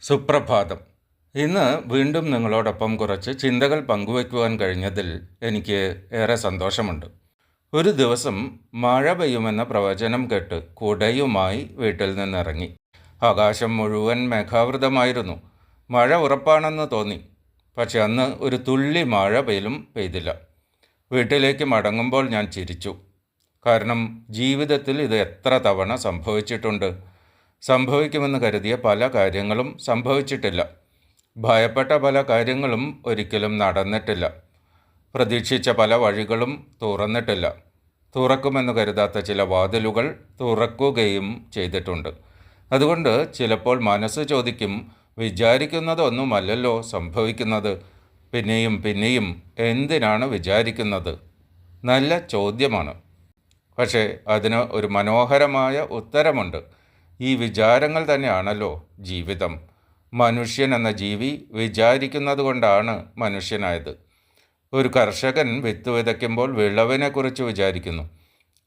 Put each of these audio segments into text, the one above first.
സുപ്രഭാതം. ഇന്ന് വീണ്ടും നിങ്ങളോടൊപ്പം കുറച്ച് ചിന്തകൾ പങ്കുവയ്ക്കുവാൻ കഴിഞ്ഞതിൽ എനിക്ക് ഏറെ സന്തോഷമുണ്ട്. ഒരു ദിവസം മഴ പെയ്യുമെന്ന പ്രവചനം കേട്ട് കുടയുമായി വീട്ടിൽ നിന്നിറങ്ങി. ആകാശം മുഴുവൻ മേഘാവൃതമായിരുന്നു. മഴ ഉറപ്പാണെന്ന് തോന്നി. പക്ഷെ അന്ന് ഒരു തുള്ളി മഴ പോലും പെയ്തില്ല. വീട്ടിലേക്ക് മടങ്ങുമ്പോൾ ഞാൻ ചിരിച്ചു. കാരണം ജീവിതത്തിൽ ഇത് എത്ര തവണ സംഭവിച്ചിട്ടുണ്ട്. സംഭവിക്കുമെന്ന് കരുതിയ പല കാര്യങ്ങളും സംഭവിച്ചിട്ടില്ല. ഭയപ്പെട്ട പല കാര്യങ്ങളും ഒരിക്കലും നടന്നിട്ടില്ല. പ്രതീക്ഷിച്ച പല വഴികളും തുറന്നിട്ടില്ല. തുറക്കുമെന്ന് കരുതാത്ത ചില വാതിലുകൾ തുറക്കുകയും ചെയ്തിട്ടുണ്ട്. അതുകൊണ്ട് ചിലപ്പോൾ മനസ്സ് ചോദിക്കും, വിചാരിക്കുന്നതൊന്നുമല്ലല്ലോ സംഭവിക്കുന്നത്, പിന്നെയും പിന്നെയും എന്തിനാണ് വിചാരിക്കുന്നത്? നല്ല ചോദ്യമാണ്. പക്ഷേ അതിന് ഒരു മനോഹരമായ ഉത്തരമുണ്ട്. ഈ വിചാരങ്ങൾ തന്നെയാണല്ലോ ജീവിതം. മനുഷ്യൻ എന്ന ജീവി വിചാരിക്കുന്നത് കൊണ്ടാണ് മനുഷ്യനായത്. ഒരു കർഷകൻ വിത്ത് വിതയ്ക്കുമ്പോൾ വിളവിനെക്കുറിച്ച് വിചാരിക്കുന്നു.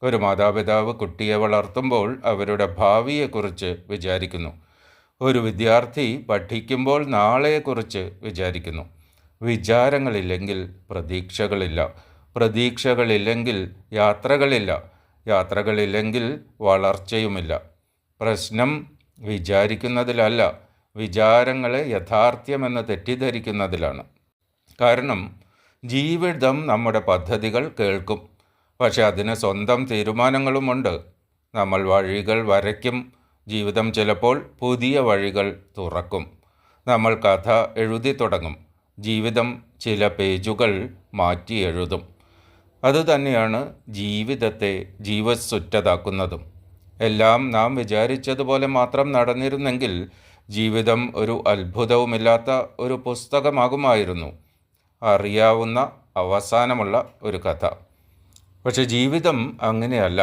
ഒരു മാതാപിതാവ് കുട്ടിയെ വളർത്തുമ്പോൾ അവരുടെ ഭാവിയെക്കുറിച്ച് വിചാരിക്കുന്നു. ഒരു വിദ്യാർത്ഥി പഠിക്കുമ്പോൾ നാളെയെക്കുറിച്ച് വിചാരിക്കുന്നു. വിചാരങ്ങളില്ലെങ്കിൽ പ്രതീക്ഷകളില്ല. പ്രതീക്ഷകളില്ലെങ്കിൽ യാത്രകളില്ല. യാത്രകളില്ലെങ്കിൽ വളർച്ചയുമില്ല. പ്രശ്നം വിചാരിക്കുന്നതിലല്ല, വിചാരങ്ങളെ യാഥാർത്ഥ്യമെന്ന് തെറ്റിദ്ധരിക്കുന്നതിലാണ്. കാരണം ജീവിതം നമ്മുടെ പദ്ധതികൾ കേൾക്കും, പക്ഷെ അതിന് സ്വന്തം തീരുമാനങ്ങളുമുണ്ട്. നമ്മൾ വഴികൾ വരയ്ക്കും, ജീവിതം ചിലപ്പോൾ പുതിയ വഴികൾ തുറക്കും. നമ്മൾ കഥ എഴുതി തുടങ്ങും, ജീവിതം ചില പേജുകൾ മാറ്റി എഴുതും. അതുതന്നെയാണ് ജീവിതത്തെ ജീവസ്സുറ്റതാക്കുന്നതും. എല്ലാം നാം വിചാരിച്ചതുപോലെ മാത്രം നടന്നിരുന്നെങ്കിൽ ജീവിതം ഒരു അത്ഭുതവുമില്ലാത്ത ഒരു പുസ്തകമാകുമായിരുന്നു, അറിയാവുന്ന അവസാനമുള്ള ഒരു കഥ. പക്ഷെ ജീവിതം അങ്ങനെയല്ല.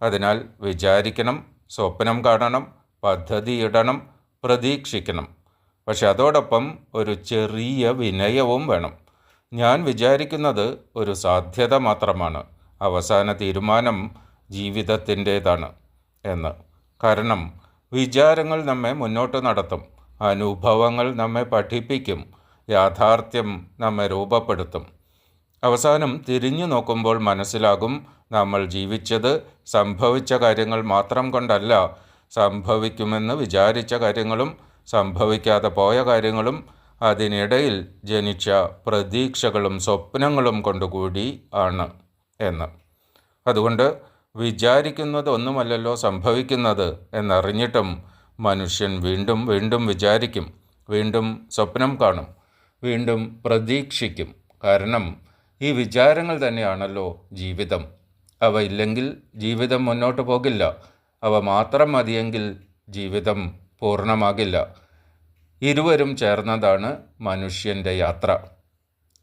അതിനാൽ വിചാരിക്കണം, സ്വപ്നം കാണണം, പദ്ധതിയിടണം, പ്രതീക്ഷിക്കണം. പക്ഷെ അതോടൊപ്പം ഒരു ചെറിയ വിനയവും വേണം. ഞാൻ വിചാരിക്കുന്നത് ഒരു സാധ്യത മാത്രമാണ്, അവസാന തീരുമാനം ജീവിതത്തിൻ്റേതാണ് എന്ന്. കാരണം വിചാരങ്ങൾ നമ്മെ മുന്നോട്ട് നടത്തും, അനുഭവങ്ങൾ നമ്മെ പഠിപ്പിക്കും, യാഥാർത്ഥ്യം നമ്മെ രൂപപ്പെടുത്തും. അവസാനം തിരിഞ്ഞു നോക്കുമ്പോൾ മനസ്സിലാകും, നമ്മൾ ജീവിച്ചത് സംഭവിച്ച കാര്യങ്ങൾ മാത്രം കൊണ്ടല്ല, സംഭവിക്കുമെന്ന് വിചാരിച്ച കാര്യങ്ങളും സംഭവിക്കാതെ പോയ കാര്യങ്ങളും അതിനിടയിൽ ജനിച്ച പ്രതീക്ഷകളും സ്വപ്നങ്ങളും കൊണ്ടുകൂടി ആണ് എന്ന്. അതുകൊണ്ട് വിചാരിക്കുന്നത് ഒന്നുമല്ലല്ലോ സംഭവിക്കുന്നത് എന്നറിഞ്ഞിട്ടും മനുഷ്യൻ വീണ്ടും വീണ്ടും വിചാരിക്കും, വീണ്ടും സ്വപ്നം കാണും, വീണ്ടും പ്രതീക്ഷിക്കും. കാരണം ഈ വിചാരങ്ങൾ തന്നെയാണല്ലോ ജീവിതം. അവ ഇല്ലെങ്കിൽ ജീവിതം മുന്നോട്ട് പോകില്ല. അവ മാത്രം മതിയെങ്കിൽ ജീവിതം പൂർണ്ണമാകില്ല. ഇരുവരും ചേർന്നതാണ് മനുഷ്യൻ്റെ യാത്ര.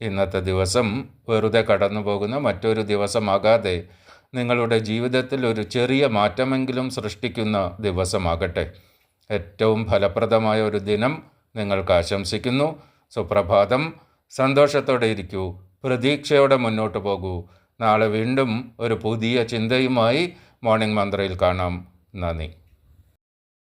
ഇന്നത്തെ ദിവസം വെറുതെ കടന്നു പോകുന്ന മറ്റൊരു ദിവസമാകാതെ നിങ്ങളുടെ ജീവിതത്തിൽ ഒരു ചെറിയ മാറ്റമെങ്കിലും സൃഷ്ടിക്കുന്ന ദിവസമാകട്ടെ. ഏറ്റവും ഫലപ്രദമായ ഒരു ദിനം നിങ്ങൾക്ക് ആശംസിക്കുന്നു. സുപ്രഭാതം. സന്തോഷത്തോടെ ഇരിക്കൂ, പ്രതീക്ഷയോടെ മുന്നോട്ട് പോകൂ. നാളെ വീണ്ടും ഒരു പുതിയ ചിന്തയുമായി മോർണിംഗ് മന്ത്രയിൽ കാണാം. നന്ദി.